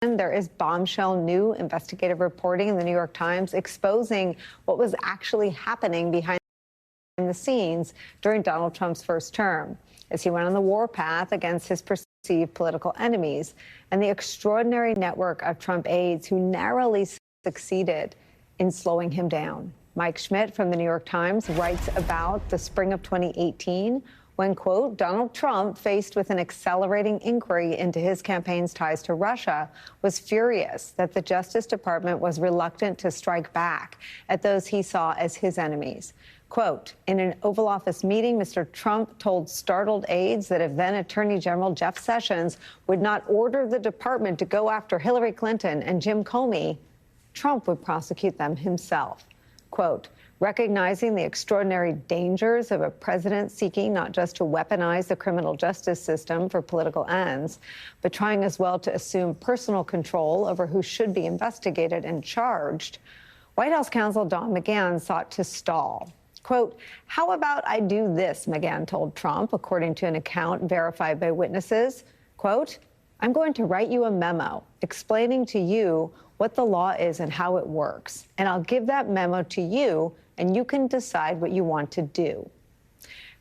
There is bombshell new investigative reporting in the New York Times exposing what was actually happening behind the scenes during Donald Trump's first term as he went on the warpath against his perceived political enemies and the extraordinary network of Trump aides who narrowly succeeded in slowing him down. Mike Schmidt from the New York Times writes about the spring of 2018 when, quote, Donald Trump, faced with an accelerating inquiry into his campaign's ties to Russia, was furious that the Justice Department was reluctant to strike back at those he saw as his enemies. Quote, in an Oval Office meeting, Mr. Trump told startled aides that if then Attorney General Jeff Sessions would not order the department to go after Hillary Clinton and Jim Comey, Trump would prosecute them himself. Quote, recognizing the extraordinary dangers of a president seeking not just to weaponize the criminal justice system for political ends, but trying as well to assume personal control over who should be investigated and charged, White House counsel Don McGahn sought to stall. Quote, how about I do this, McGahn told Trump, according to an account verified by witnesses. Quote, I'm going to write you a memo explaining to you what the law is and how it works. And I'll give that memo to you, and you can decide what you want to do.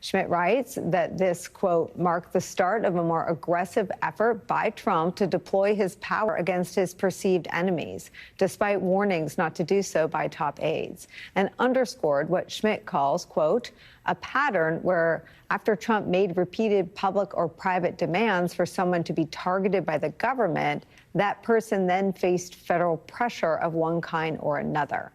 Schmidt writes that this, quote, marked the start of a more aggressive effort by Trump to deploy his power against his perceived enemies, despite warnings not to do so by top aides, and underscored what Schmidt calls, quote, a pattern where after Trump made repeated public or private demands for someone to be targeted by the government, that person then faced federal pressure of one kind or another.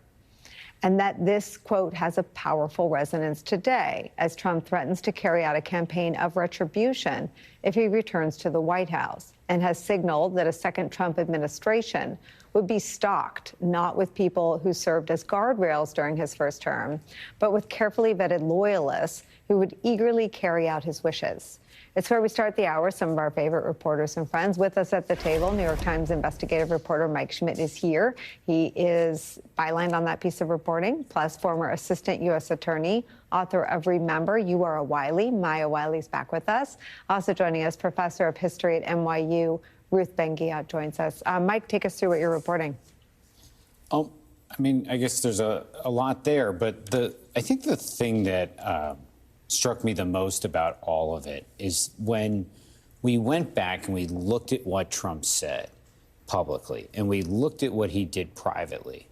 And that this, quote, has a powerful resonance today as Trump threatens to carry out a campaign of retribution if he returns to the White House, and has signaled that a second Trump administration would be stocked not with people who served as guardrails during his first term, but with carefully vetted loyalists who would eagerly carry out his wishes. It's where we start the hour. Some of our favorite reporters and friends with us at the table. New York Times investigative reporter Mike Schmidt is here. He is bylined on that piece of reporting, plus former assistant U.S. attorney, author of Remember, You Are a Wiley. Maya Wiley's back with us. Also joining us, professor of history at NYU, Ruth Ben-Ghiat joins us. Mike, take us through what you're reporting. I mean, I guess there's a lot there, but I think the thing that struck me the most about all of it is when we went back and we looked at what Trump said publicly and we looked at what he did privately,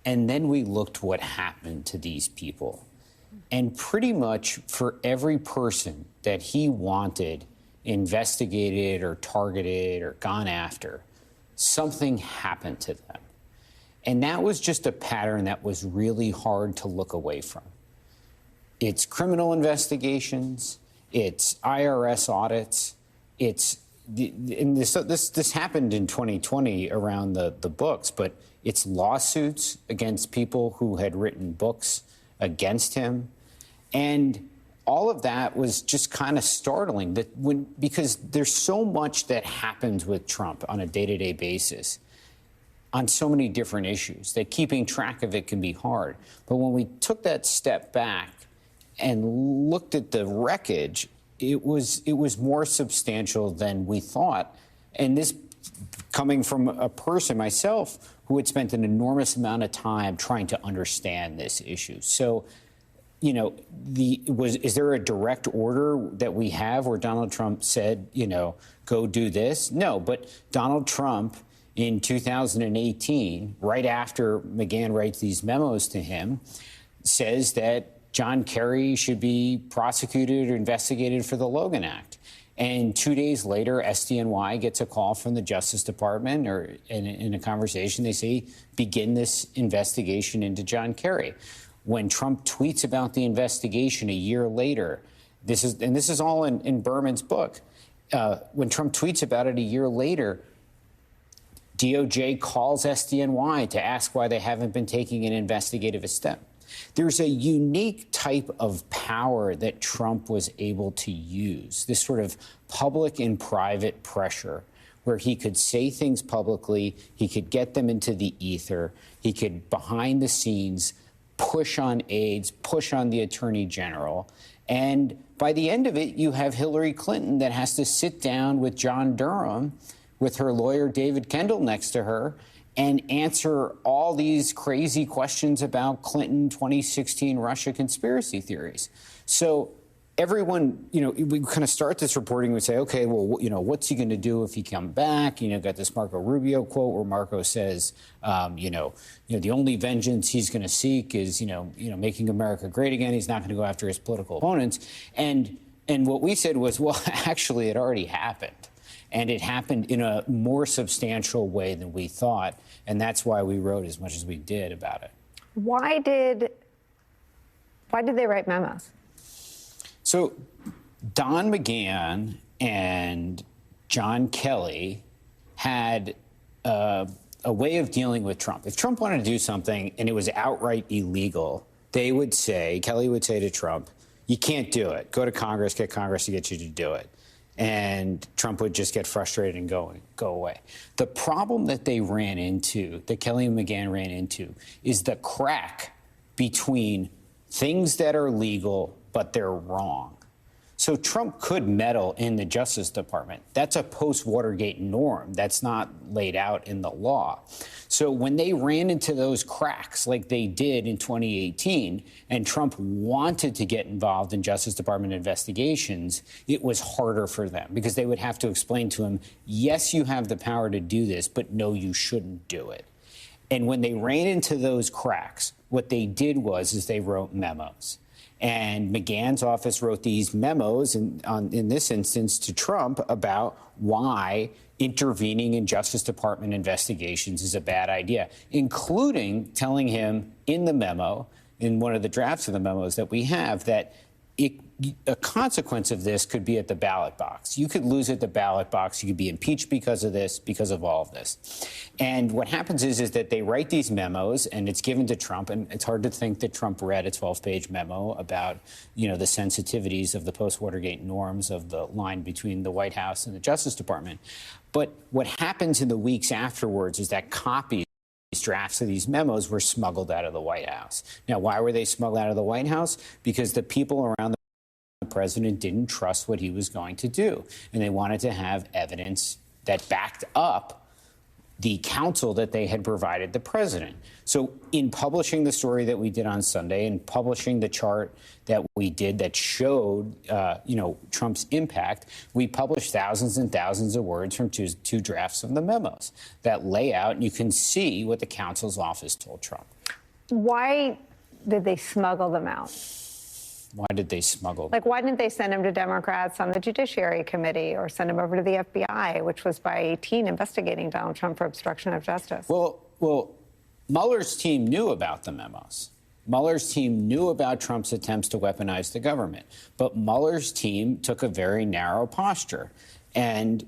and then we looked what happened to these people. And pretty much for every person that he wanted investigated or targeted or gone after, something happened to them. And that was just a pattern that was really hard to look away from. It's criminal investigations, it's IRS audits, and this happened in 2020 around the books, but it's lawsuits against people who had written books against him. And all of that was just kind of startling because there's so much that happens with Trump on a day-to-day basis on so many different issues that keeping track of it can be hard. But when we took that step back and looked at the wreckage, it was more substantial than we thought. And this coming from a person myself who had spent an enormous amount of time trying to understand this issue. So, you know, is there a direct order that we have where Donald Trump said, you know, go do this? No, but Donald Trump in 2018, right after McGahn writes these memos to him, says that John Kerry should be prosecuted or investigated for the Logan Act. And 2 days later, SDNY gets a call from the Justice Department, or in a conversation, they say, begin this investigation into John Kerry. When Trump tweets about the investigation a year later, this is all in Berman's book. When Trump tweets about it a year later, DOJ calls SDNY to ask why they haven't been taking an investigative step. There's a unique type of power that Trump was able to use, this sort of public and private pressure, where he could say things publicly, he could get them into the ether, he could, behind the scenes, push on aides, push on the attorney general. And by the end of it, you have Hillary Clinton that has to sit down with John Durham with her lawyer, David Kendall, next to her and answer all these crazy questions about Clinton 2016 Russia conspiracy theories. So everyone, we kind of start this reporting. We say, OK, well, what's he going to do if he come back? Got this Marco Rubio quote where Marco says, the only vengeance he's going to seek is, making America great again. He's not going to go after his political opponents. And what we said was, well, actually, it already happened. And it happened in a more substantial way than we thought. And that's why we wrote as much as we did about it. Why did they write memos? So Don McGahn and John Kelly had a way of dealing with Trump. If Trump wanted to do something and it was outright illegal, Kelly would say to Trump, you can't do it. Go to Congress, get Congress to get you to do it. And Trump would just get frustrated and go away. The problem that Kelly and McGahn ran into is the crack between things that are legal but they're wrong. So Trump could meddle in the Justice Department. That's a post-Watergate norm. That's not laid out in the law. So when they ran into those cracks like they did in 2018, and Trump wanted to get involved in Justice Department investigations, it was harder for them because they would have to explain to him, yes, you have the power to do this, but no, you shouldn't do it. And when they ran into those cracks, what they did was they wrote memos. And McGahn's office wrote these memos, in this instance, to Trump about why intervening in Justice Department investigations is a bad idea, including telling him in the memo, in one of the drafts of the memos that we have, that a consequence of this could be at the ballot box. You could lose at the ballot box. You could be impeached because of this, because of all of this. And what happens is that they write these memos, and it's given to Trump. And it's hard to think that Trump read a 12-page memo about, the sensitivities of the post-Watergate norms of the line between the White House and the Justice Department. But what happens in the weeks afterwards is that copies, drafts of these memos were smuggled out of the White House. Now, why were they smuggled out of the White House? Because the people around the president didn't trust what he was going to do. And they wanted to have evidence that backed up the counsel that they had provided the president. So in publishing the story that we did on Sunday and publishing the chart that we did that showed, Trump's impact, we published thousands and thousands of words from two drafts of the memos that lay out, and you can see what the counsel's office told Trump. Why did they smuggle them out? Why did they smuggle? Why didn't they send him to Democrats on the Judiciary Committee or send him over to the FBI, which was by 18 investigating Donald Trump for obstruction of justice? Well, Mueller's team knew about the memos. Mueller's team knew about Trump's attempts to weaponize the government. But Mueller's team took a very narrow posture. And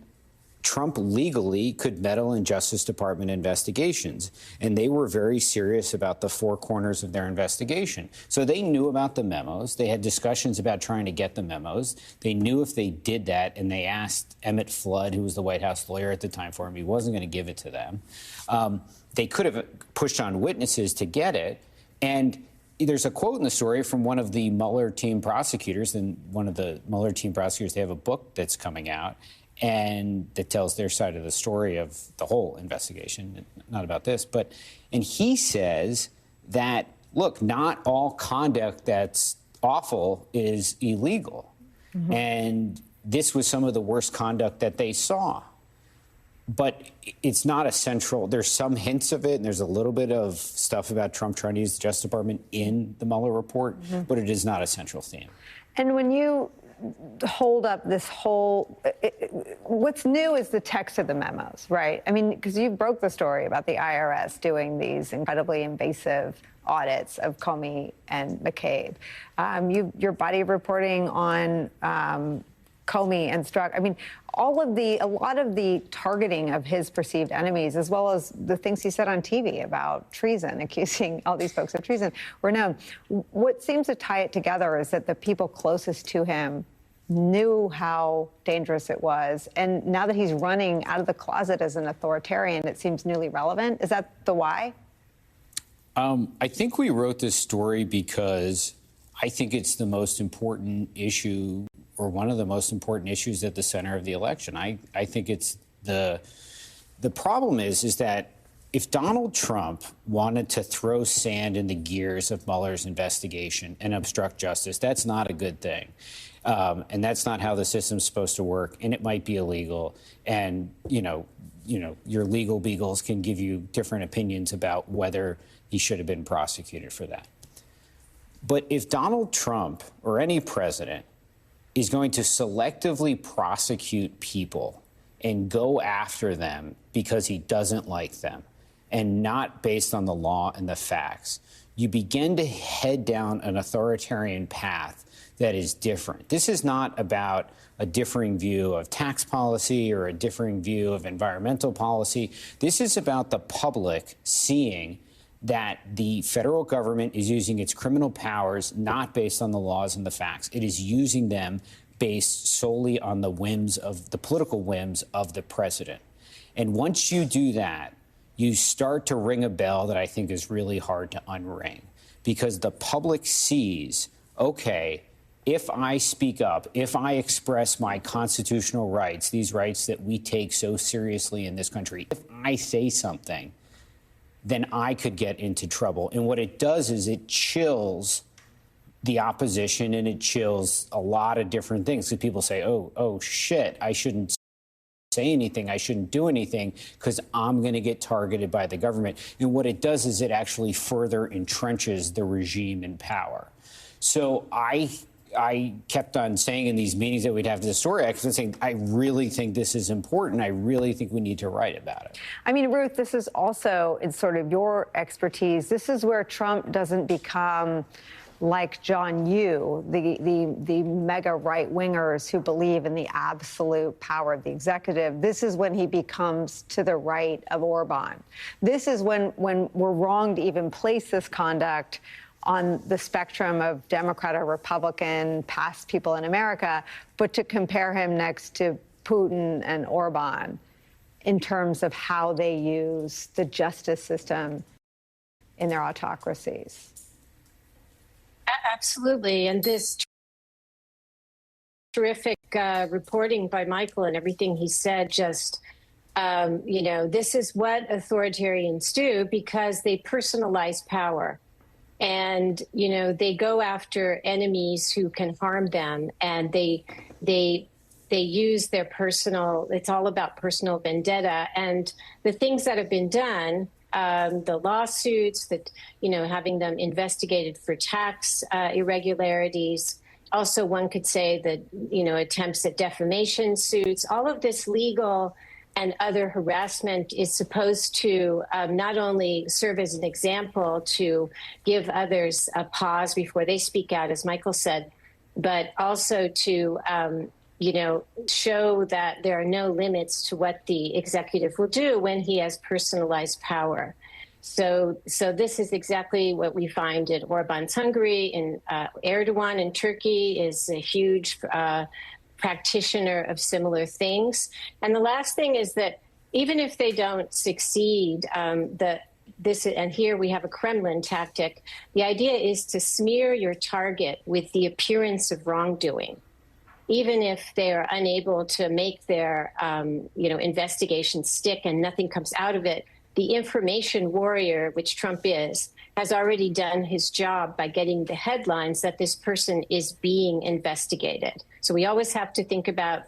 Trump legally could meddle in Justice Department investigations, and they were very serious about the four corners of their investigation. So they knew about the memos. They had discussions about trying to get the memos. They knew if they did that, and they asked Emmett Flood, who was the White House lawyer at the time for him, he wasn't going to give it to them. They could have pushed on witnesses to get it. And there's a quote in the story from one of the Mueller team prosecutors, and one of the Mueller team prosecutors, they have a book that's coming out, and that tells their side of the story of the whole investigation, not about this. And he says that, look, not all conduct that's awful is illegal. Mm-hmm. And this was some of the worst conduct that they saw. But it's not a central, there's some hints of it, and there's a little bit of stuff about Trump trying to use the Justice Department in the Mueller report, mm-hmm. but it is not a central theme. And when you hold up this whole, what's new is the text of the memos, right? I mean, because you broke the story about the IRS doing these incredibly invasive audits of Comey and McCabe. Your body of reporting on Comey and Strzok. I mean, a lot of the targeting of his perceived enemies, as well as the things he said on TV about treason, accusing all these folks of treason, were known. What seems to tie it together is that the people closest to him knew how dangerous it was. And now that he's running out of the closet as an authoritarian, it seems newly relevant. Is that the why? I think we wrote this story because I think it's the most important issue, or one of the most important issues at the center of the election. I think it's The problem is that if Donald Trump wanted to throw sand in the gears of Mueller's investigation and obstruct justice, that's not a good thing. And that's not how the system's supposed to work. And it might be illegal. And, your legal beagles can give you different opinions about whether he should have been prosecuted for that. But if Donald Trump or any president is going to selectively prosecute people and go after them because he doesn't like them and not based on the law and the facts, you begin to head down an authoritarian path that is different. This is not about a differing view of tax policy or a differing view of environmental policy. This is about the public seeing that the federal government is using its criminal powers not based on the laws and the facts. It is using them based solely on the political whims of the president. And once you do that, you start to ring a bell that I think is really hard to unring, because the public sees, okay, if I speak up, if I express my constitutional rights, these rights that we take so seriously in this country, if I say something, then I could get into trouble. And what it does is it chills the opposition, and it chills a lot of different things. So people say, oh, shit, I shouldn't say anything, I shouldn't do anything because I'm going to get targeted by the government. And what it does is it actually further entrenches the regime in power. So I kept on saying in these meetings that we'd have this story, I kept saying, I really think this is important. I really think we need to write about it. I mean, Ruth, this is also, it's sort of your expertise. This is where Trump doesn't become like John Yoo, the mega right-wingers who believe in the absolute power of the executive. This is when he becomes to the right of Orban. This is when we're wrong to even place this conduct on the spectrum of Democrat or Republican past people in America, but to compare him next to Putin and Orban in terms of how they use the justice system in their autocracies. Absolutely. And this terrific reporting by Michael and everything he said, just, this is what authoritarians do because they personalize power. And, they go after enemies who can harm them, and they use their personal, it's all about personal vendetta. And the things that have been done, the lawsuits, that, having them investigated for tax irregularities. Also, one could say that, attempts at defamation suits, all of this legal and other harassment is supposed to not only serve as an example to give others a pause before they speak out, as Michael said, but also to, show that there are no limits to what the executive will do when he has personalized power. So this is exactly what we find in Orban's Hungary, and Erdogan in Turkey is a huge practitioner of similar things. And the last thing is that even if they don't succeed, and here we have a Kremlin tactic, the idea is to smear your target with the appearance of wrongdoing. Even if they are unable to make their, investigation stick and nothing comes out of it, the information warrior, which Trump is, has already done his job by getting the headlines that this person is being investigated. So we always have to think about